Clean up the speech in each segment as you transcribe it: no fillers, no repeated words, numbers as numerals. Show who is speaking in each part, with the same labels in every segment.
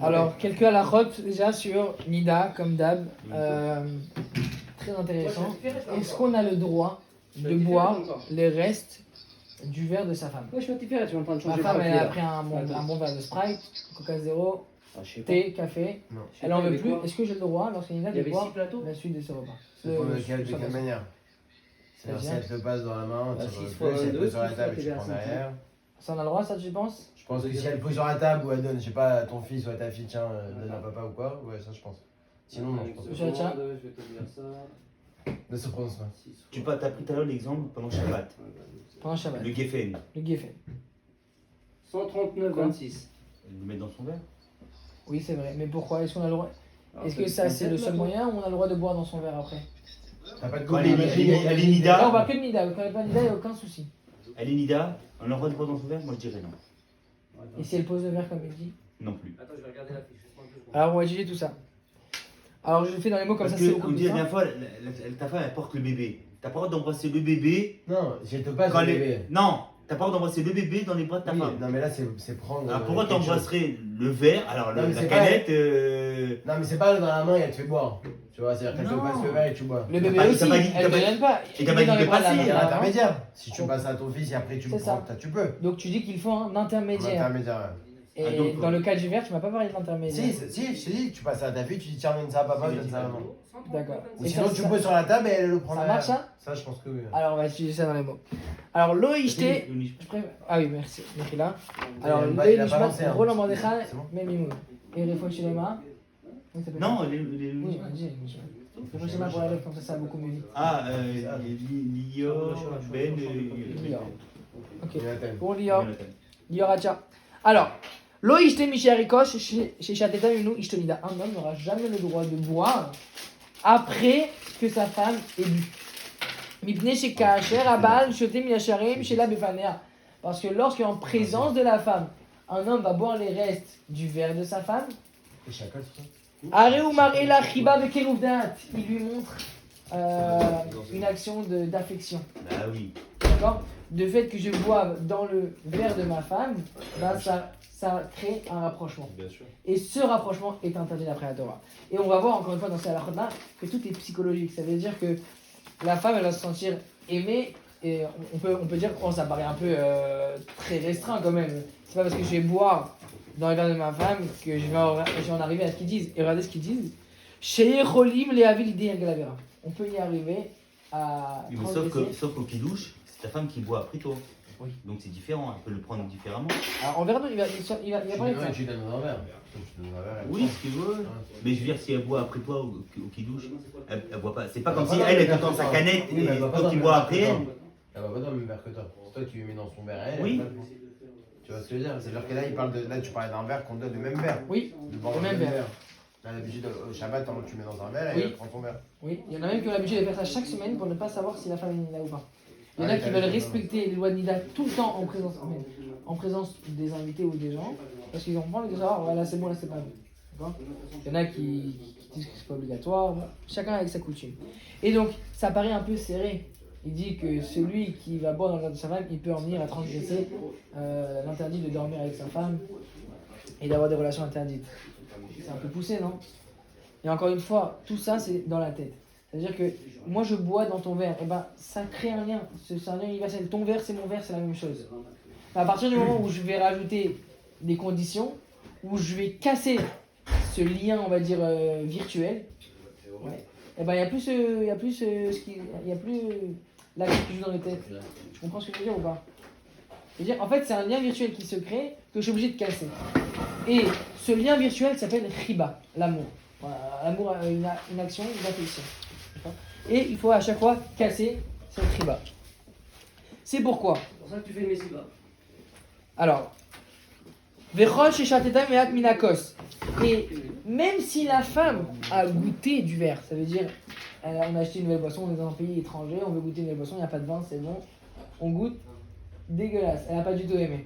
Speaker 1: Alors, quelques halachot déjà sur Nida, comme d'hab. Très intéressant. Est-ce qu'on a le droit de boire les restes du verre de sa femme?
Speaker 2: Ouais, je suis différent, tu es en train de
Speaker 1: Ma
Speaker 2: changer
Speaker 1: femme,
Speaker 2: de
Speaker 1: elle a
Speaker 2: papier,
Speaker 1: pris un bon verre de Sprite, Coca Zéro,
Speaker 2: là. Je sais pas.
Speaker 1: thé, café.
Speaker 3: Non.
Speaker 1: Elle en veut
Speaker 2: avait
Speaker 1: plus.
Speaker 2: quoi
Speaker 1: Est-ce que j'ai le droit, lorsqu'il y a
Speaker 2: Il y
Speaker 1: de
Speaker 2: avait
Speaker 1: boire
Speaker 2: 6 plateaux.
Speaker 1: la suite de ce repas?
Speaker 3: C'est pour de quelle manière? C'est-à-dire si elle te le passe dans la main,
Speaker 2: Bah,
Speaker 3: tu
Speaker 2: six
Speaker 3: vas
Speaker 2: fois
Speaker 3: plus, si elle te
Speaker 2: deux,
Speaker 3: pose sur la
Speaker 2: six
Speaker 3: table,
Speaker 2: fois
Speaker 3: tu
Speaker 2: TVA
Speaker 3: prends
Speaker 2: 500.
Speaker 3: derrière.
Speaker 1: Ça on a le droit, ça tu penses?
Speaker 3: Je pense que si elle pose sur la table ou elle donne, je sais pas, à ton fils ou à ta fille, tiens, donne à papa ou quoi, ouais, ça je pense. Sinon, non, je pense pas.
Speaker 1: Tiens.
Speaker 2: Je vais te dire ça.
Speaker 3: Ne se prononce pas.
Speaker 4: Tu as pris tout à l'heure l'exemple pendant Shabbat.
Speaker 1: Pendant Shabbat.
Speaker 4: Le Geffen.
Speaker 1: Le Geffen.
Speaker 2: 139,26.
Speaker 4: Le mettre dans son verre.
Speaker 1: Oui, c'est vrai. Mais pourquoi? Est-ce qu'on a le droit?
Speaker 2: Alors,
Speaker 1: Est-ce que ça c'est le seul moyen ou on a le droit de boire dans son verre après?
Speaker 3: T'as pas de
Speaker 4: Quand elle est
Speaker 1: Là, on
Speaker 4: Nida,
Speaker 1: va que de Nida. Quand elle n'est pas Nida, il n'y a aucun souci.
Speaker 4: elle est Nida, on a le droit de boire dans son verre? Moi je dirais non.
Speaker 1: Et si elle pose le verre comme il dit?
Speaker 4: Non plus.
Speaker 2: Attends, je vais regarder la fiche. Juste un peu.
Speaker 1: Alors on va étudier tout ça. Alors je le fais dans les mots comme
Speaker 4: Parce
Speaker 1: ça, c'est
Speaker 4: que,
Speaker 1: beaucoup
Speaker 4: comme
Speaker 1: plus
Speaker 4: dit la
Speaker 1: simple.
Speaker 4: dernière fois, ta femme elle porte le bébé. T'as pas le droit d'embrasser le bébé.
Speaker 3: Non, si elle te passe
Speaker 4: Quand
Speaker 3: le
Speaker 4: les-
Speaker 3: bébé.
Speaker 4: Non, t'as pas le droit d'embrasser le bébé dans les bras de ta
Speaker 3: Oui,
Speaker 4: femme.
Speaker 3: non, mais là, c'est prendre.
Speaker 4: Alors pourquoi
Speaker 3: quelque chose.
Speaker 4: t'embrasserais le verre, alors
Speaker 3: Non, mais
Speaker 4: la
Speaker 3: c'est
Speaker 4: canette
Speaker 3: Non, mais c'est pas dans la main et elle te fait boire. Tu vois, c'est-à-dire qu'elle te
Speaker 4: Non.
Speaker 3: passe le verre et tu bois.
Speaker 1: Le bébé
Speaker 4: pas-
Speaker 1: aussi,
Speaker 4: t'as pas dit-
Speaker 1: elle
Speaker 4: t'as
Speaker 1: ne
Speaker 4: pas-
Speaker 1: donne pas.
Speaker 4: et t'as
Speaker 1: Il
Speaker 4: pas
Speaker 1: est dans
Speaker 4: dit
Speaker 1: les
Speaker 4: de
Speaker 1: bras de la
Speaker 4: passer,
Speaker 3: Il y a
Speaker 1: maman.
Speaker 3: l'intermédiaire. Si tu passes à ton fils et après tu le
Speaker 1: C'est
Speaker 3: prends,
Speaker 1: ça.
Speaker 3: tu peux.
Speaker 1: Donc tu dis qu'il faut un intermédiaire.
Speaker 3: Intermédiaire.
Speaker 1: Et
Speaker 4: Ah, donc,
Speaker 1: dans le cas du verre, tu m'as pas parlé de
Speaker 3: Si,
Speaker 1: l'intermédiaire.
Speaker 3: si, je t'ai dit, tu passes à ta fille, tu dis tiens, donne ça à papa, donne ça à maman.
Speaker 1: D'accord.
Speaker 3: Ou
Speaker 1: Et
Speaker 3: sinon,
Speaker 1: ça-
Speaker 3: tu poses sur la table et elle le prend
Speaker 1: ça
Speaker 3: derrière.
Speaker 1: marche, ça?
Speaker 3: Ça, je pense que oui.
Speaker 1: Alors on va utiliser ça dans les mots. Alors Loïchté. Ah oui, merci. Donc là. Alors
Speaker 3: il a
Speaker 1: Loïchté,
Speaker 3: balancé, hein.
Speaker 1: Roland Mordechai,
Speaker 3: C'est bon.
Speaker 1: Memimou. Et Refo Shilema.
Speaker 4: Non,
Speaker 1: Oui, on dit. Refo Shilema pour la lèvre, comme ça, ça va beaucoup mieux vite.
Speaker 4: Ah, Lior, Ben,
Speaker 1: Lior. Ok.
Speaker 3: Jonathan.
Speaker 1: Pour Lior. Lior Hacha. Alors. Loïchté Micharikosh, chez Chateta Unou Ishtonida. Un homme n'aura jamais le droit de boire après que sa femme ait bu. Mipne chez Kacher, Abal, Shoté Milacharim, chez la Befanea. Parce que lorsqu'en présence de la femme, un homme va boire les restes du verre de sa femme,
Speaker 3: Et chacun, c'est ça.
Speaker 1: Areu Marela Chiba Bekeruvdat, il lui montre une action d'affection.
Speaker 4: Bah oui.
Speaker 1: D'accord? De fait que je boive dans le verre de ma femme, bah, ça crée un rapprochement.
Speaker 5: Bien sûr.
Speaker 1: Et ce rapprochement est interdit d'après la Torah. Et on va voir encore une fois dans ces halachot-là que tout est psychologique. Ça veut dire que la femme, elle va se sentir aimée. Et on peut dire que ça paraît un peu très restreint quand même. C'est pas parce que je vais boire dans le verre de ma femme que je vais en arriver à ce qu'ils disent. Et regardez ce qu'ils disent. Chez Cholim, les Avil Galavera. On peut y arriver à.
Speaker 4: Oui, mais
Speaker 1: transgresser.
Speaker 4: sauf qu'au kidouche, c'est ta femme qui boit après toi.
Speaker 1: Oui.
Speaker 4: Donc c'est différent, elle peut le prendre différemment.
Speaker 1: Alors, en verre d'eau, il va parler de ça.
Speaker 3: Tu donnes un verre. Tu donnes un verre. elle
Speaker 4: Oui,
Speaker 3: prend.
Speaker 4: ce que veut. Mais je veux dire, si elle boit après toi au kidouche, elle boit pas. C'est pas
Speaker 3: Elle
Speaker 4: comme
Speaker 3: va
Speaker 4: si
Speaker 3: pas
Speaker 4: elle
Speaker 3: dans
Speaker 4: était
Speaker 3: le
Speaker 4: dans
Speaker 3: verre
Speaker 4: sa
Speaker 3: que toi.
Speaker 4: canette
Speaker 3: Oui, mais elle
Speaker 4: et
Speaker 3: va pas
Speaker 4: toi
Speaker 3: dans
Speaker 4: qui
Speaker 3: le
Speaker 4: bois
Speaker 3: verre
Speaker 4: après
Speaker 3: que toi.
Speaker 4: elle.
Speaker 3: Elle va pas dans le même verre que toi. Toi, tu lui mets dans son verre à elle.
Speaker 4: Oui.
Speaker 3: elle prend. Tu vois ce que je veux dire? C'est-à-dire que là, là, tu parlais d'un verre qu'on donne le même verre.
Speaker 1: Oui,
Speaker 3: De boire
Speaker 1: le
Speaker 3: dans
Speaker 1: même verre.
Speaker 3: Là, l'habitude, au Shabbat, tu mets dans un verre et
Speaker 1: Oui.
Speaker 3: elle prend ton verre.
Speaker 1: Oui, il y en a même qui ont l'habitude de faire ça chaque semaine pour ne pas savoir si la femme est là ou pas. Il y en
Speaker 3: Ah
Speaker 1: a
Speaker 3: oui,
Speaker 1: qui
Speaker 3: t'as
Speaker 1: veulent
Speaker 3: raison.
Speaker 1: respecter les lois de Nida tout le temps en présence des invités ou des gens, parce qu'ils ont pas envie de savoir, voilà, c'est bon, là, c'est pas bon. D'accord? Il y en a qui disent que c'est pas obligatoire, voilà. Chacun avec sa coutume. Et donc, ça paraît un peu serré. Il dit que celui qui va boire dans le verre de sa femme, il peut en venir à transgresser l'interdit de dormir avec sa femme et d'avoir des relations interdites. C'est un peu poussé, non? Et encore une fois, tout ça, c'est dans la tête. C'est-à-dire que moi, je bois dans ton verre, et ben, ça crée un lien. C'est un lien universel. Ton verre, c'est mon verre, c'est la même chose. Mais à partir du moment où je vais rajouter des conditions, où je vais casser ce lien, on va dire, virtuel, ouais, et ben, il n'y a plus, la vie qui joue dans les têtes. Tu comprends ce que je veux dire ou pas? C'est-à-dire, en fait, c'est un lien virtuel qui se crée que je suis obligé de casser. Et ce lien virtuel s'appelle riba, l'amour. Voilà, l'amour, une action, une affection. D'accord? Et il faut à chaque fois casser cette riba. C'est pourquoi.
Speaker 2: C'est pour ça que tu fais une messiba.
Speaker 1: Alors, Vechol Sheshatetam Meat Minakos. Et même si la femme a goûté du verre, ça veut dire, on a acheté une nouvelle boisson, on est dans un pays étranger, on veut goûter une nouvelle boisson, il n'y a pas de vin, c'est bon. On goûte, dégueulasse, elle n'a pas du tout aimé.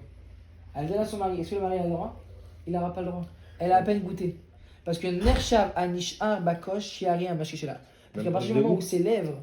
Speaker 1: Elle donne à son mari, est-ce que le mari a le droit? Il n'aura pas le droit. Elle a à peine goûté. Parce que Nershav Anishar Bakosh Shiari Amashishela. Parce qu'à partir du moment où ses lèvres.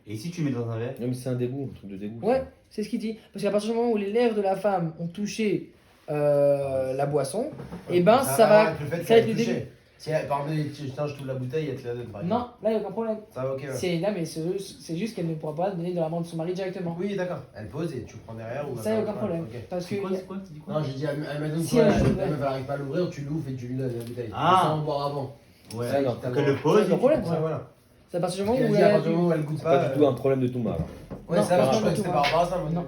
Speaker 4: Et si tu mets dans un verre?
Speaker 5: Non, mais c'est un dégoût, un truc de dégoût.
Speaker 1: Ouais, c'est ce qu'il dit. Parce qu'à partir du moment où les lèvres de la femme ont touché la boisson, et ben ça va
Speaker 3: Le fait
Speaker 1: ça va être
Speaker 3: qu'elle
Speaker 1: le
Speaker 3: ait
Speaker 1: début.
Speaker 3: touché. Si elle, par exemple, je trouve la bouteille, elle te la donne par exemple.
Speaker 1: Non, là il n'y a aucun problème.
Speaker 3: Ça va, ok, ouais.
Speaker 1: C'est là, mais c'est juste qu'elle ne pourra pas donner de la main de son mari directement.
Speaker 3: Oui, d'accord. Elle pose et tu prends derrière ou
Speaker 1: Ça, il n'y a aucun problème.
Speaker 3: Ok.
Speaker 1: Parce que
Speaker 4: C'est quoi, c'est quoi? Tu dis quoi?
Speaker 3: Non, j'ai dit, elle m'a donné
Speaker 1: Si
Speaker 3: quoi,
Speaker 1: elle
Speaker 3: la
Speaker 1: joue,
Speaker 3: meuf, elle arrive pas à l'ouvrir, tu l'ouvres et tu lui donnes la bouteille.
Speaker 4: Ah.
Speaker 3: Sans en boire avant.
Speaker 4: Ouais,
Speaker 3: Ça,
Speaker 4: donc
Speaker 3: t'as le
Speaker 4: qu'elle
Speaker 3: droit.
Speaker 4: le pose.
Speaker 1: C'est un problème,
Speaker 3: Ouais,
Speaker 1: ça.
Speaker 3: voilà.
Speaker 1: C'est à partir du
Speaker 3: Parce
Speaker 1: moment
Speaker 3: qu'elle
Speaker 1: où
Speaker 3: dit à
Speaker 1: elle a
Speaker 3: partir du moment où elle goûte
Speaker 5: C'est pas
Speaker 3: pas.
Speaker 5: du tout un problème de Touma. alors.
Speaker 3: Ouais,
Speaker 1: Non,
Speaker 3: ça va,
Speaker 1: pas
Speaker 3: je crois que
Speaker 1: du
Speaker 3: c'était
Speaker 1: tout,
Speaker 3: par rapport à ça, moi.
Speaker 1: Non.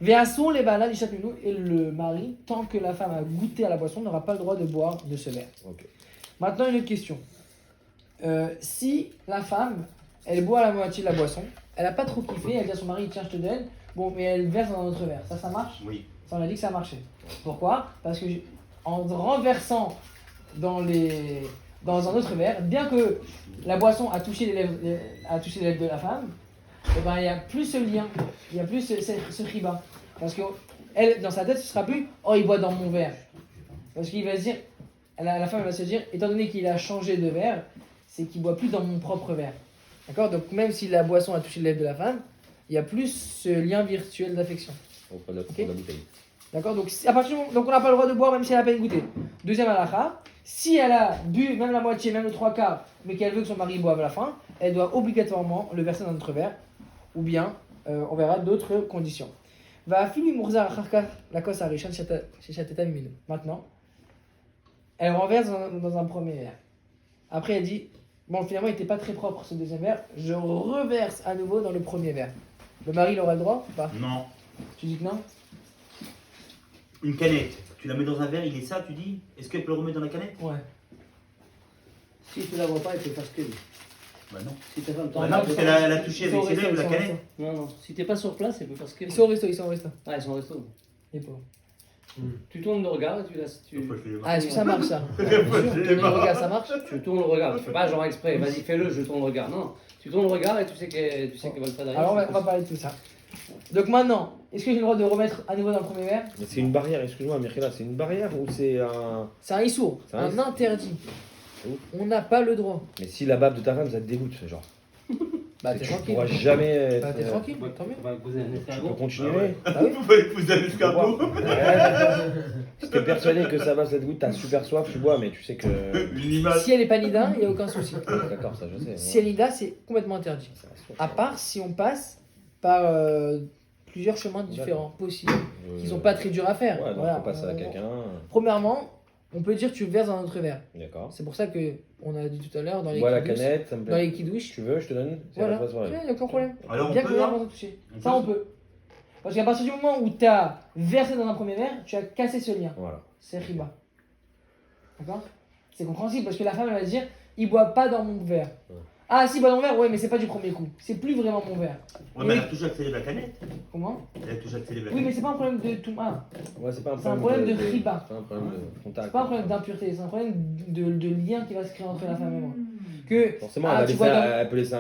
Speaker 1: Verso les balades du château et le mari, tant que la femme a goûté à la boisson, n'aura pas le droit de boire de ce verre.
Speaker 5: Ok.
Speaker 1: Maintenant, une autre question. Si la femme, elle boit la moitié de la boisson, elle n'a pas trop kiffé, elle dit à son mari, tiens, je te donne, bon, mais elle verse dans un autre verre. Ça marche?
Speaker 4: Oui.
Speaker 1: Ça, on a dit que ça marchait. Pourquoi? Parce que en renversant dans un autre verre, bien que la boisson a touché les lèvres de la femme, eh ben, il n'y a plus ce lien, il n'y a plus ce riba. Parce que elle, dans sa tête, ce sera plus « Oh, il boit dans mon verre ». Parce qu'il va se dire, la femme elle va se dire, étant donné qu'il a changé de verre, c'est qu'il boit plus dans mon propre verre. D'accord? Donc même si la boisson a touché les lèvres de la femme, il y a plus ce lien virtuel d'affection.
Speaker 5: On prend la bouteille.
Speaker 1: D'accord? Donc à partir du moment, donc on n'a pas le droit de boire même si elle a peine goûté. Deuxième halakha, si elle a bu même la moitié, même le trois quarts, mais qu'elle veut que son mari boive à la fin, elle doit obligatoirement le verser dans notre verre, ou bien on verra d'autres conditions. Va affiler Mourzar Kharkar la cause à Richard chez Chateta Mimino. Maintenant, elle renverse dans un premier verre. Après, elle dit bon, finalement, il n'était pas très propre ce deuxième verre, je reverse à nouveau dans le premier verre. Le mari, il aura le droit ou pas?
Speaker 4: Non.
Speaker 1: Tu dis que non?
Speaker 4: Une canette. Tu la mets dans un verre, il est ça, tu dis? Est-ce qu'elle peut le remettre dans la canette?
Speaker 1: Ouais.
Speaker 2: Si tu la vois pas, elle peut faire ce qu'elle veut.
Speaker 4: Bah non.
Speaker 2: Si ta femme
Speaker 4: Bah non, parce qu'elle a touché avec ses lèvres la canette.
Speaker 2: Non, non. Si t'es pas sur place, elle peut faire ce qu'elle
Speaker 1: Ils
Speaker 2: veut.
Speaker 1: sont au resto, ils sont au resto.
Speaker 2: Ah, ils sont au resto.
Speaker 1: Les pauvres.
Speaker 2: Tu tournes le regard et tu laisses.
Speaker 4: Faut que je les
Speaker 1: Ah, est-ce que ça marche ça?
Speaker 4: Faut que
Speaker 1: Bien
Speaker 4: je
Speaker 1: sûr,
Speaker 4: les
Speaker 1: tourner le
Speaker 4: marre.
Speaker 1: regard, ça marche?
Speaker 2: Tu tournes le regard. Tu fais pas genre exprès. Vas-y, fais-le, je tourne le regard. Non. Tu tournes le regard et tu sais qu'elle va le faire derrière.
Speaker 1: Alors on va parler de tout ça. Donc maintenant, est-ce que j'ai le droit de remettre à nouveau dans le premier verre?
Speaker 5: Mais c'est une barrière, excuse-moi, Michela, c'est une barrière ou c'est un.
Speaker 1: C'est un issour,
Speaker 5: C'est un
Speaker 1: un interdit.
Speaker 5: Ouf.
Speaker 1: On n'a pas le droit.
Speaker 5: Mais si la bave de ta femme, ça te dégoûte, genre.
Speaker 1: Bah
Speaker 5: Et
Speaker 1: t'es
Speaker 5: tu
Speaker 1: tranquille.
Speaker 5: pourras jamais être.
Speaker 1: Bah t'es tranquille, tant mieux.
Speaker 2: On va poser un
Speaker 5: Tu peux
Speaker 2: escargot.
Speaker 5: continuer.
Speaker 4: Ah ouais.
Speaker 1: Bah oui.
Speaker 4: Vous pouvez épouser un escargot.
Speaker 5: Si t'es persuadé que ça va, ça te goûte, t'as super soif, tu bois, mais tu sais que.
Speaker 4: Une image.
Speaker 1: Si elle est pas nida, il n'y a aucun souci.
Speaker 5: D'accord, ça je sais.
Speaker 1: Si elle est nida, c'est complètement interdit. À part si on passe par plusieurs chemins différents possibles, qui sont pas très durs à faire.
Speaker 5: Ouais, donc
Speaker 1: Voilà.
Speaker 5: faut passer à quelqu'un.
Speaker 1: Premièrement, on peut dire tu verses dans un autre verre.
Speaker 5: D'accord.
Speaker 1: C'est pour ça que on a dit tout à l'heure dans les
Speaker 5: Bois la
Speaker 1: kidouches,
Speaker 5: canette, ça me
Speaker 1: dans les
Speaker 5: plaît.
Speaker 1: kidouches,
Speaker 5: Tu veux, je te donne. C'est
Speaker 1: voilà,
Speaker 5: la soirée.
Speaker 1: il n'y a aucun problème.
Speaker 4: Alors on
Speaker 1: Bien
Speaker 4: peut
Speaker 1: que
Speaker 4: là
Speaker 1: rien toucher.
Speaker 4: On
Speaker 1: Ça
Speaker 4: peut
Speaker 1: on peut. Parce qu'à partir du moment où tu as versé dans un premier verre, tu as cassé ce lien.
Speaker 5: Voilà.
Speaker 1: C'est riba. D'accord? C'est compréhensible parce que la femme elle va dire il boit pas dans mon verre.
Speaker 5: Ouais.
Speaker 1: Ah si, il boit dans mon verre, ouais, mais c'est pas du premier coup. C'est plus vraiment mon verre.
Speaker 4: Ouais, mais elle a toujours accéléré la canette.
Speaker 1: Comment?
Speaker 4: Elle a toujours accéléré la
Speaker 1: Oui, mais
Speaker 4: canette.
Speaker 1: c'est pas un problème de tout. Ah,
Speaker 5: Ouais, c'est pas un
Speaker 1: C'est un
Speaker 5: problème.
Speaker 1: problème de riba.
Speaker 5: C'est pas un problème de contact.
Speaker 1: c'est pas un problème d'impureté, c'est un problème de lien qui va se créer entre la femme et moi. Que,
Speaker 5: Forcément,
Speaker 1: ah,
Speaker 5: elle, va
Speaker 1: tu
Speaker 5: laisser,
Speaker 1: vois dans-
Speaker 5: elle peut laisser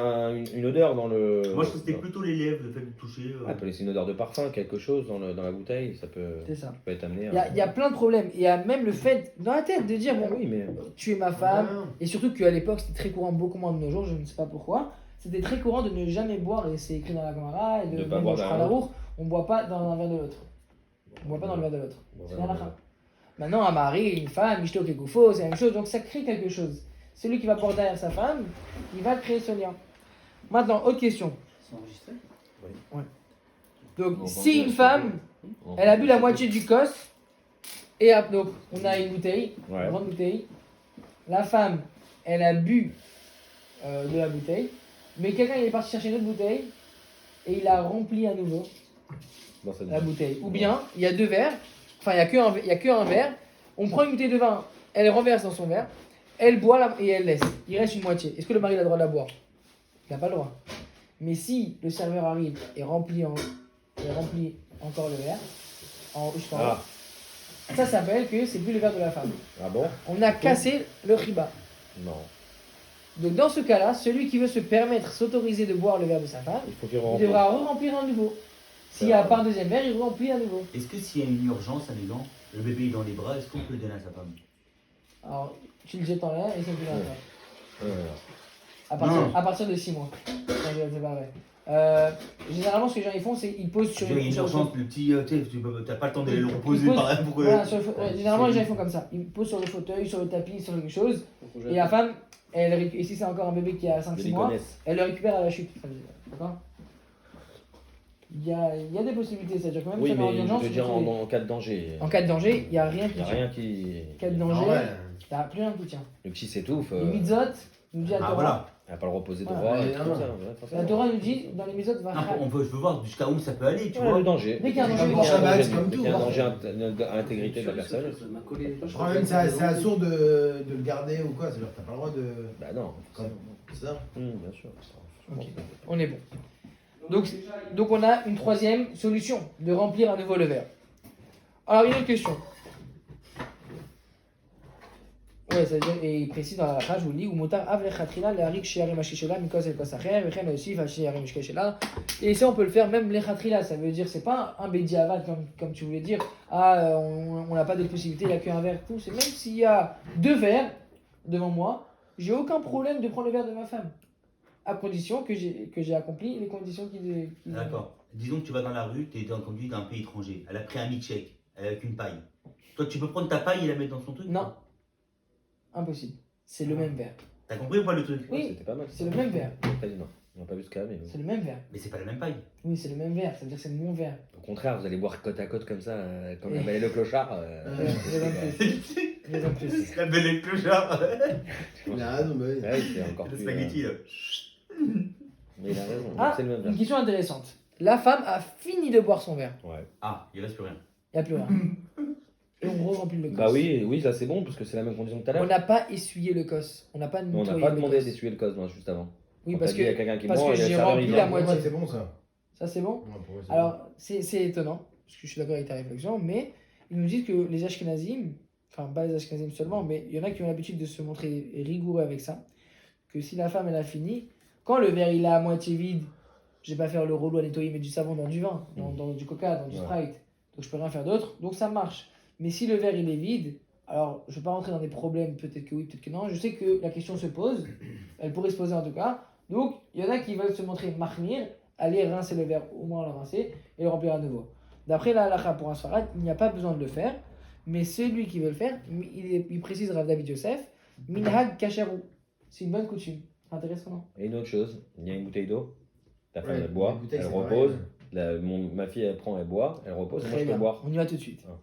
Speaker 5: une odeur dans le.
Speaker 4: Moi je trouve que c'était plutôt les lèvres, le fait de toucher.
Speaker 5: Elle peut laisser une odeur de parfum, quelque chose dans la bouteille, ça peut,
Speaker 1: C'est ça.
Speaker 5: peut être amené.
Speaker 1: Il y a plein de problèmes. Et il y a même le fait dans la tête de dire
Speaker 5: Ah
Speaker 1: bon,
Speaker 5: oui, mais.
Speaker 1: tu es ma femme. Et surtout qu'à l'époque, c'était très courant, beaucoup moins de nos jours, je ne sais pas pourquoi. C'était très courant de ne jamais boire, et c'est écrit dans la Gemara, et
Speaker 5: De
Speaker 1: de
Speaker 5: pas
Speaker 1: même
Speaker 5: boire
Speaker 1: dans
Speaker 5: d'un
Speaker 1: Shulchan Aruch, on ne boit pas dans un verre de l'autre. On ne boit pas dans le verre de l'autre.
Speaker 5: Bon,
Speaker 1: C'est
Speaker 5: voilà.
Speaker 1: la halakha. Maintenant, un mari, une femme, Ishto Kegoufo, c'est la même chose, donc ça crée quelque chose. Celui qui va boire derrière sa femme, il va créer ce lien. Maintenant, autre question.
Speaker 2: C'est enregistré.
Speaker 1: Donc,
Speaker 5: Bon,
Speaker 1: si
Speaker 5: bon,
Speaker 1: une femme,
Speaker 5: Bon.
Speaker 1: elle a bu la moitié du cos, et donc on a une bouteille,
Speaker 5: Ouais.
Speaker 1: une grande bouteille. La femme, elle a bu de la bouteille, mais quelqu'un il est parti chercher une autre bouteille et il a rempli à nouveau
Speaker 5: Bon, ça
Speaker 1: la bouteille. Ou bien il y a deux verres, enfin il y a que un verre. On prend une bouteille de vin, elle renverse dans son verre, elle boit et elle laisse. Il reste une moitié. Est-ce que le mari a le droit de la boire? Il n'a pas le droit. Mais si le serveur arrive et remplit encore le verre,
Speaker 5: Ah.
Speaker 1: ça s'appelle que c'est plus le verre de la femme.
Speaker 5: Ah bon?
Speaker 1: On a cassé le riba.
Speaker 5: Non.
Speaker 1: Donc dans ce cas-là, celui qui veut se permettre, s'autoriser de boire le verre de sa femme,
Speaker 5: Il faut qu'il
Speaker 1: il
Speaker 5: rentre.
Speaker 1: devra re-remplir à nouveau. S'il y a pas un deuxième verre, il remplit à nouveau.
Speaker 4: Est-ce que s'il y a une urgence à l'élan, le bébé est dans les bras, est-ce qu'on peut le donner à sa femme?
Speaker 1: Alors, tu le jettes en l'air et ça te donne un verre.
Speaker 5: Ouais.
Speaker 1: À partir de 6 mois. Non, c'est pas vrai. Généralement, ce que les gens ils font, c'est qu'ils posent sur
Speaker 4: Il y a une
Speaker 1: sur le
Speaker 4: urgence, le petit, t'as pas le temps d'aller le
Speaker 1: Ils
Speaker 4: reposer
Speaker 1: posent-
Speaker 4: par là. Pourquoi
Speaker 1: voilà, généralement, les gens ils font comme ça. Ils posent sur le fauteuil, sur le tapis, sur quelque chose. Et la femme, et si c'est encore un bébé qui a 5-6 mois, elle le récupère à la chute. D'accord. Il y a des possibilités, c'est-à-dire que même
Speaker 5: Oui,
Speaker 1: si on est en
Speaker 5: mais je
Speaker 1: urgence,
Speaker 5: veux dire
Speaker 1: on peut
Speaker 5: en cas de danger.
Speaker 1: en cas de danger, il n'y a rien
Speaker 5: Il
Speaker 1: qui
Speaker 5: n'y a
Speaker 1: tient.
Speaker 5: rien qui.
Speaker 1: En cas de
Speaker 3: Ah
Speaker 1: danger,
Speaker 3: ouais.
Speaker 1: il n'y a plus rien qui tient.
Speaker 5: Le petit s'étouffe.
Speaker 1: Les mitzvot nous dit la
Speaker 4: Ah
Speaker 1: Torah.
Speaker 4: voilà.
Speaker 5: Elle va pas le reposer
Speaker 1: Voilà.
Speaker 5: droit.
Speaker 3: Ouais,
Speaker 5: et tout
Speaker 3: non,
Speaker 5: ça,
Speaker 3: non.
Speaker 5: ouais, forcément.
Speaker 1: La Torah nous dit dans les mitzvot,
Speaker 4: Je veux voir jusqu'à où ça peut aller, tu
Speaker 5: Ouais,
Speaker 4: vois.
Speaker 5: le danger.
Speaker 1: Dès qu'il y a un danger,
Speaker 5: Dès
Speaker 1: il
Speaker 5: qu'il y a
Speaker 1: va-
Speaker 5: un danger,
Speaker 3: c'est comme
Speaker 5: dès qu'il y a
Speaker 3: tout,
Speaker 5: un
Speaker 3: hein.
Speaker 5: danger à l'intégrité de la personne.
Speaker 3: Je crois même que c'est assourd de le garder ou quoi. C'est-à-dire que t'as pas le droit de.
Speaker 5: Bah non.
Speaker 3: C'est ça.
Speaker 5: Bien sûr.
Speaker 1: Ok, on est bon. Donc on a une troisième solution, de remplir à nouveau le verre. Alors, il y a une question. Ouais, ça veut dire, et il précise dans la phrase, je vous le lis, ou motar av lechatchila leharik she'arim hashishela mikos el kos acher, vechen aussi she'arim shkeshela. Et ça, on peut le faire même lechatchila, ça veut dire, c'est pas un bediavad comme tu voulais dire, on n'a pas de possibilité, il n'y a qu'un verre, tout. C'est même s'il y a 2 verres devant moi, j'ai aucun problème de prendre le verre de ma femme, à condition que j'ai accompli les conditions qui
Speaker 4: D'accord. Disons que tu vas dans la rue, tu es conduit d'un pays étranger. Elle a pris un milkshake avec une paille. Toi, tu peux prendre ta paille et la mettre dans son truc?
Speaker 1: Non. Impossible. C'est le même verre.
Speaker 4: T'as compris ou pas le truc?
Speaker 1: Oui.
Speaker 5: C'était pas mal.
Speaker 1: C'est le même verre.
Speaker 5: Non, on n'a pas vu ce cas, mais.
Speaker 1: C'est le même verre.
Speaker 4: Mais c'est pas la même paille.
Speaker 1: Oui, c'est le même verre. Ça veut dire que c'est mon verre.
Speaker 5: Au contraire, vous allez boire côte à côte comme ça, comme la belle et le clochard.
Speaker 1: Les hommes plus.
Speaker 4: La belle et le clochard.
Speaker 3: Il a raison, bah oui.
Speaker 5: Ouais, c'est encore
Speaker 4: Le
Speaker 5: plus.
Speaker 4: spaghetti là.
Speaker 5: Mais il a raison,
Speaker 1: Ah,
Speaker 5: c'est le même
Speaker 1: une
Speaker 5: verre.
Speaker 1: question intéressante. La femme a fini de boire son verre.
Speaker 5: Ouais.
Speaker 4: Ah, il reste plus rien.
Speaker 1: Il n'y a plus rien. Et on remplit le cos.
Speaker 5: Bah oui, ça c'est bon, parce que c'est la même condition que tout à
Speaker 1: On
Speaker 5: l'heure.
Speaker 1: n'a pas essuyé le cos. On n'a pas
Speaker 5: On
Speaker 1: nettoyé
Speaker 5: n'a pas
Speaker 1: le
Speaker 5: demandé
Speaker 1: cos.
Speaker 5: d'essuyer le cos, non, juste avant.
Speaker 1: Oui,
Speaker 5: On
Speaker 1: parce
Speaker 5: t'a dit, il y a
Speaker 1: que,
Speaker 5: quelqu'un qui
Speaker 1: parce
Speaker 5: ment,
Speaker 1: que
Speaker 5: et le
Speaker 1: j'ai
Speaker 5: serveur,
Speaker 1: rempli
Speaker 5: il
Speaker 1: la
Speaker 5: vient.
Speaker 1: moitié.
Speaker 3: Ouais, c'est bon ça.
Speaker 1: Ça, c'est bon.
Speaker 3: Ouais, pour eux, c'est
Speaker 1: Alors, c'est étonnant, parce que je suis d'accord avec ta réflexion, mais ils nous disent que les Ashkenazim, enfin pas les Ashkenazim seulement, mais il y en a qui ont l'habitude de se montrer rigoureux avec ça, que si la femme elle a fini, quand le verre il est à moitié vide, je vais pas faire le relou à nettoyer, mettre du savon dans du vin, dans du coca, dans du
Speaker 5: Ouais.
Speaker 1: Sprite, donc je peux rien faire d'autre, donc ça marche. Mais si le verre il est vide, alors je vais pas rentrer dans des problèmes, peut-être que oui, peut-être que non, je sais que la question se pose, elle pourrait se poser en tout cas, donc il y en a qui veulent se montrer mahmir, aller rincer le verre, au moins le rincer, et le remplir à nouveau. D'après la halakha pour un sfarad, il n'y a pas besoin de le faire, mais celui qui veut le faire, il précise Rav David Yosef, minhag kasherou, c'est une bonne coutume. Intéressant, non?
Speaker 5: Et une autre chose, il y a une bouteille d'eau. Ta femme
Speaker 3: Ouais,
Speaker 5: elle boit,
Speaker 3: une bouteille,
Speaker 5: elle
Speaker 3: c'est
Speaker 5: repose.
Speaker 3: pareil.
Speaker 5: Ma fille elle prend, elle boit, elle repose. Moi
Speaker 1: Très
Speaker 5: je peux
Speaker 1: bien,
Speaker 5: boire.
Speaker 1: on y va tout de suite.
Speaker 5: Ah.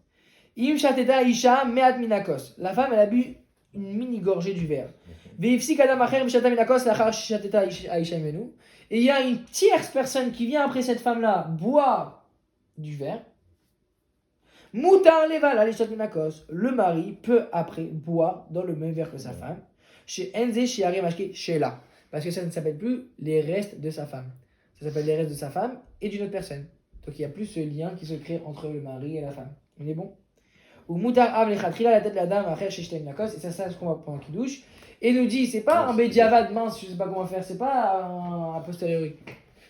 Speaker 1: Im shateta isha me'at minakos. La femme, elle a bu une mini gorgée du verre. Ve'ifsik adam acher mishata minakos lachar shateta isha imenu. Et il y a une tierce personne qui vient après cette femme-là boire du verre. Moutar leval alishat minakos. Le mari peut après boire dans le même verre que sa femme. Chez Enze shiare mashke shela. Parce que ça ne s'appelle plus les restes de sa femme. Ça s'appelle les restes de sa femme et d'une autre personne. Donc il n'y a plus ce lien qui se crée entre le mari et la femme. On est bon? Ou moutar av lechatchila la tête de la dame après chez Shtem Nakos. Et ça, c'est ce qu'on va prendre qui douche. Et nous dit, c'est pas un bédiavad mince, je sais pas comment faire, c'est pas un a posteriori.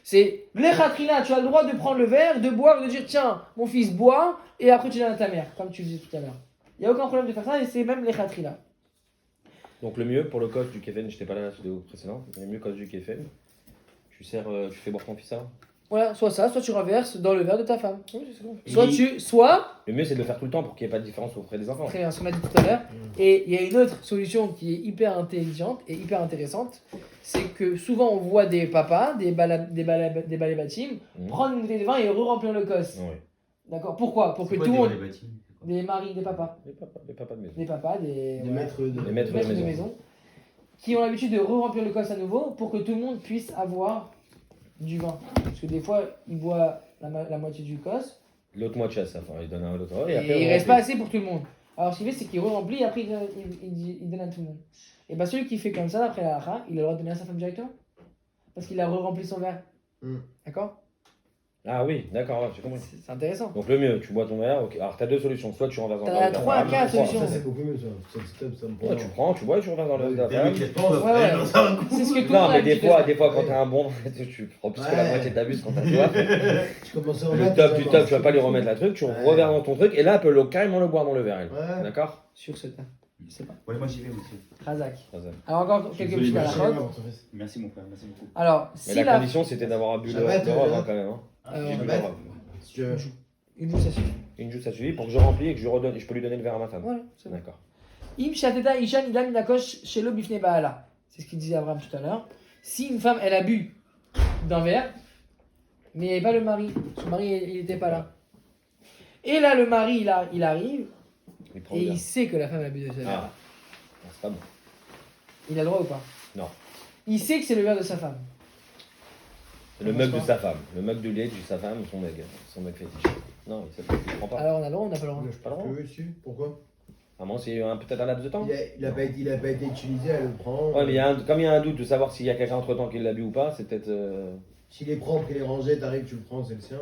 Speaker 1: C'est lechatchila, tu as le droit de prendre le verre, de boire, de dire tiens, mon fils boit, et après tu donnes à ta mère, comme tu le disais tout à l'heure. Il n'y a aucun problème de faire ça, et c'est même lechatchila.
Speaker 5: Donc le mieux pour le cos du Kefen, j'étais pas là dans la vidéo précédente, le mieux cos du Kefen, tu fais boire ton fils ça.
Speaker 1: Voilà, soit ça, soit tu renverses dans le verre de ta femme. Oui, c'est bon. Soit
Speaker 5: Le mieux c'est de le faire tout le temps pour qu'il n'y ait pas de différence auprès des enfants.
Speaker 1: très bien, ce qu'on a dit tout à l'heure. Et il y a une autre solution qui est hyper intelligente et hyper intéressante, c'est que souvent on voit des papas, des balébatim, prendre une bouteille de vin et re-remplir le cos.
Speaker 5: Ouais.
Speaker 1: D'accord? Pourquoi? Pour que
Speaker 4: C'est quoi
Speaker 1: tout le
Speaker 4: des
Speaker 1: monde,
Speaker 4: relais bâtis?
Speaker 1: des maris, des papas,
Speaker 5: Les papas de maison.
Speaker 1: des papas,
Speaker 3: Des
Speaker 1: voilà,
Speaker 3: maîtres de.
Speaker 5: Les maîtres
Speaker 1: maîtres de
Speaker 5: maison.
Speaker 1: maison, qui ont l'habitude de re-remplir le cos à nouveau pour que tout le monde puisse avoir du vin. Parce que des fois, ils boivent la moitié du cos,
Speaker 5: L'autre moitié à sa femme, il donne à l'autre.
Speaker 1: et il reste pas assez pour tout le monde. Alors ce qu'il fait, c'est qu'il re-remplit et après il donne à tout le monde. Et bien celui qui fait comme ça, d'après la halakha, il a le droit de donner à sa femme directement. Parce qu'il a re-rempli son verre. D'accord?
Speaker 5: Ah oui, d'accord, ouais, j'ai compris.
Speaker 1: C'est intéressant.
Speaker 5: Donc le mieux, tu bois ton verre, ok. Alors t'as deux solutions, soit tu renverses dans le
Speaker 1: T'as
Speaker 5: verre de ta
Speaker 1: 3 à
Speaker 5: femme,
Speaker 1: 4
Speaker 5: trois.
Speaker 1: solutions.
Speaker 3: Ça, c'est beaucoup mieux, ça. Ça, c'est top, ça me
Speaker 5: Ouais, tu prends, tu bois et tu renverses dans le verre de ta
Speaker 4: Des mecs
Speaker 5: femme.
Speaker 4: qui pensent,
Speaker 1: Ouais, ouais.
Speaker 4: dans un coup.
Speaker 1: C'est ce que tout le
Speaker 5: Non,
Speaker 1: monde a
Speaker 5: mais des
Speaker 1: l'habitude de faire.
Speaker 5: fois quand t'as un bon, tu prends plus que la
Speaker 3: Ouais.
Speaker 5: moitié de ta buse quand t'as soif.
Speaker 3: Tu commences à
Speaker 5: Le
Speaker 3: remettre.
Speaker 5: top du top, tu vas pas lui remettre la truc, tu
Speaker 3: Ouais.
Speaker 5: reverses dans ton truc, et là elle peut carrément le boire dans le verre, elle.
Speaker 3: Ouais.
Speaker 5: D'accord?
Speaker 1: Sur ce tas. Je sais pas.
Speaker 4: Ouais, moi j'y vais, monsieur.
Speaker 1: Razak.
Speaker 5: Razak.
Speaker 1: Alors encore quelques petites
Speaker 3: Merci
Speaker 1: halakhot.
Speaker 3: pour ton fils.
Speaker 4: Merci, mon frère, merci beaucoup.
Speaker 1: Alors,
Speaker 5: Mais
Speaker 1: si
Speaker 5: la
Speaker 1: la...
Speaker 5: condition, c'était d'avoir bu
Speaker 3: Ça va,
Speaker 5: de
Speaker 3: toi,
Speaker 5: rhum,
Speaker 3: là
Speaker 5: hein, quand même. Hein.
Speaker 1: Alors,
Speaker 5: Bu de
Speaker 3: bête.
Speaker 5: rhum.
Speaker 3: Si tu veux.
Speaker 1: une joue, ça suffit.
Speaker 5: Une joue, ça suffit pour que je remplis et que je redonne. Et je peux lui donner le verre à ma femme.
Speaker 1: Voilà, c'est bon.
Speaker 5: D'accord.
Speaker 1: Im shateta isha nida minakosh shelo bifne baala. C'est ce qu'il disait Abraham tout à l'heure. Si une femme, elle a bu d'un verre, mais il n'y avait pas le mari, son mari, il n'était pas là. Et là, le mari, il arrive,
Speaker 5: Il prend
Speaker 1: et
Speaker 5: le verre.
Speaker 1: il sait que la femme a bu de ce verre.
Speaker 5: Ah, c'est pas bon.
Speaker 1: Il a le droit ou pas?
Speaker 5: Non.
Speaker 1: Il sait que c'est le verre de sa femme.
Speaker 5: Le mug de sa femme. Le mug de lait de sa femme, son mug fétiche. Non, il ne prend pas.
Speaker 1: Alors on a le droit ou on n'a pas le droit?
Speaker 5: Pas le droit.
Speaker 3: Oui, si. Pourquoi?
Speaker 5: À moins c'est peut-être un laps de temps.
Speaker 3: Il a pas été utilisé, elle le prend.
Speaker 5: Ouais, mais comme il y a un doute de savoir s'il y a quelqu'un entre temps qui l'a bu ou pas, c'est peut-être.
Speaker 3: S'il est propre, il est rangé, t'arrives, tu le prends, c'est le sien.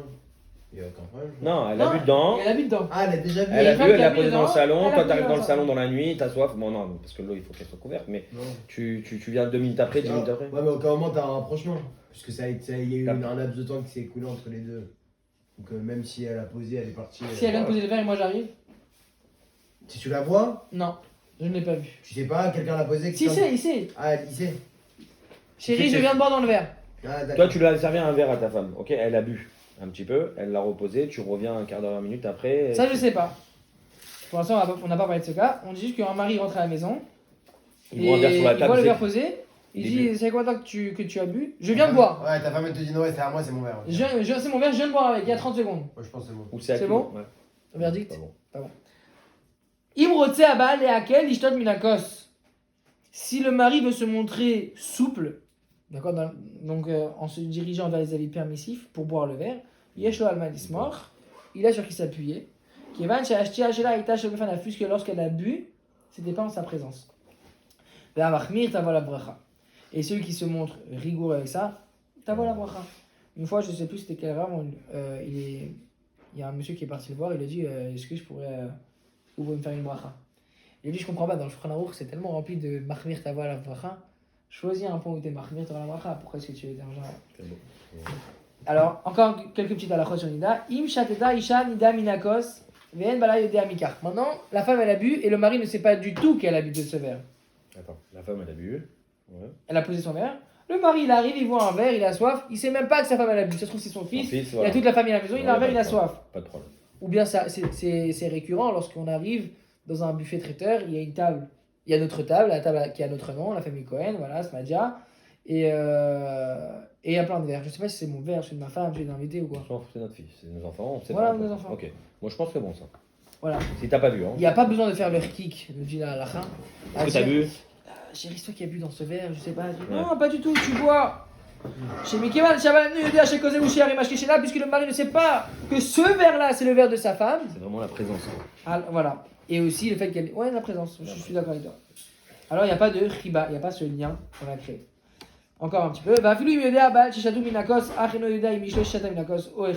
Speaker 3: Il n'y a aucun problème.
Speaker 5: Non, elle a
Speaker 1: Non,
Speaker 5: bu dedans.
Speaker 1: Elle a bu dedans.
Speaker 3: Ah, elle a déjà vu.
Speaker 5: Elle a
Speaker 1: femme
Speaker 5: bu,
Speaker 1: qui
Speaker 5: elle
Speaker 1: a
Speaker 5: l'a
Speaker 1: bu
Speaker 5: posé dans le
Speaker 1: dedans,
Speaker 5: salon.
Speaker 1: elle a
Speaker 5: Toi,
Speaker 1: bu
Speaker 5: t'arrives
Speaker 1: dans
Speaker 5: dans
Speaker 1: le
Speaker 5: le salon dans la nuit, t'as soif. Bon, non, parce que l'eau, il faut qu'elle soit couverte. Mais
Speaker 3: Non.
Speaker 5: tu viens 2 minutes après, 10 minutes après.
Speaker 3: Ouais, mais au cas moment, t'as un rapprochement. Puisque il y a eu
Speaker 5: T'as-
Speaker 3: un laps de temps qui s'est écoulé entre les deux. Donc, même si elle a posé, elle est partie.
Speaker 1: Si elle vient de poser le verre et moi j'arrive?
Speaker 3: Si tu la vois,
Speaker 1: Non, je ne l'ai pas vu.
Speaker 3: tu sais pas, quelqu'un l'a posé.
Speaker 1: Si,
Speaker 3: quelqu'un-
Speaker 1: il sait.
Speaker 3: Ah, il sait.
Speaker 1: Chérie, je viens de boire dans le verre.
Speaker 3: Ah, d'accord.
Speaker 5: Toi, tu lui as servi un verre à ta femme. Ok, elle a bu un petit peu, elle l'a reposé, tu reviens un quart d'heure, 20 minutes après.
Speaker 1: Ça, je sais pas. Pour l'instant, on n'a pas parlé de ce cas. On dit juste qu'un mari rentre à la maison.
Speaker 5: Il voit un verre sur la
Speaker 1: il
Speaker 5: table.
Speaker 1: voit le
Speaker 5: il
Speaker 1: verre
Speaker 5: sait-
Speaker 1: posé. Il
Speaker 5: Il
Speaker 1: dit, c'est quoi toi que tu as bu? Je viens de boire.
Speaker 3: Ouais, ta femme, elle te dit non, ouais, c'est à moi, c'est mon verre.
Speaker 1: C'est mon verre, je viens de boire avec, il y a 30 secondes.
Speaker 3: Moi, je pense que c'est bon.
Speaker 5: Ou c'est à
Speaker 1: C'est
Speaker 5: qui
Speaker 1: bon
Speaker 5: Ouais.
Speaker 1: Verdict.
Speaker 5: Pas bon.
Speaker 1: Imrotse abal et akel ishtot minakos. Si le mari veut se montrer souple, d'accord, donc en se dirigeant vers les avis permissifs pour boire le verre, yeshlo alman ismor, il a sur qui s'appuyer. Kevan she'ashtia shela ita shebefan affus que lorsqu'elle a bu, c'était pas en sa présence. Ve'amachmir tavo la bracha. Et celui qui se montre rigoureux avec ça, tavo la bracha. Une fois, je sais plus c'était quel rame, il y a un monsieur qui est parti le voir, il a dit est-ce que je pourrais vous pouvez me faire une bracha? Il a dit je comprends pas, dans le Shulchan Aruch c'est tellement rempli de machmir tavo la bracha. Choisis un point où t'es machmir tavo la bracha. Pourquoi est-ce que tu es dérangeant? Alors, encore quelques petites halachot sur Nida. Im shateta isha nida minakos ve'en bala yodea mikar. Maintenant, la femme elle a bu et le mari ne sait pas du tout qu'elle a bu de ce verre.
Speaker 5: Attends, la femme, elle a bu. Ouais.
Speaker 1: Elle a posé son verre. Le mari il arrive, il voit un verre, il a soif. Il sait même pas que sa femme elle a bu. Ça se trouve c'est son fils. Il
Speaker 5: voilà.
Speaker 1: a toute la famille à la maison, il a un verre, il a soif.
Speaker 5: Pas de problème.
Speaker 1: Ou bien c'est récurrent lorsqu'on arrive dans un buffet traiteur, il y a une table. Il y a notre table, la table qui a notre nom, la famille Cohen, voilà, Smadia. Et il y a plein de verres. Je sais pas si c'est mon verre, celui de ma femme, celui d'invité ou quoi.
Speaker 5: On s'en fout, c'est notre fille, c'est nos enfants. C'est
Speaker 1: Voilà,
Speaker 5: pas-
Speaker 1: nos enfants.
Speaker 5: Ok. Moi, je pense que c'est bon ça.
Speaker 1: Voilà.
Speaker 5: Si t'as pas bu, hein.
Speaker 1: Il n'y a pas besoin de faire le kick, me dit la halakha.
Speaker 5: Est-ce que t'as bu
Speaker 1: Chérie, c'est toi qui as bu dans ce verre, je sais pas. Je dis,
Speaker 5: Ouais.
Speaker 1: non, pas du tout, tu bois. Chez Mikevan, Shabbat, chez Kozé ou chez Arimash Keshela, puisque le mari ne sait pas que ce verre-là, c'est le verre de sa femme.
Speaker 5: C'est vraiment la présence.
Speaker 1: Ah, voilà. Et aussi le fait qu'elle. Ouais, la présence, je suis d'accord avec toi. Alors, il n'y a pas de riba, il n'y a pas ce lien qu'on a créé. Encore un petit peu. Va filu yodea bal shishatu minakos acheno yodea imishlo shishata minakos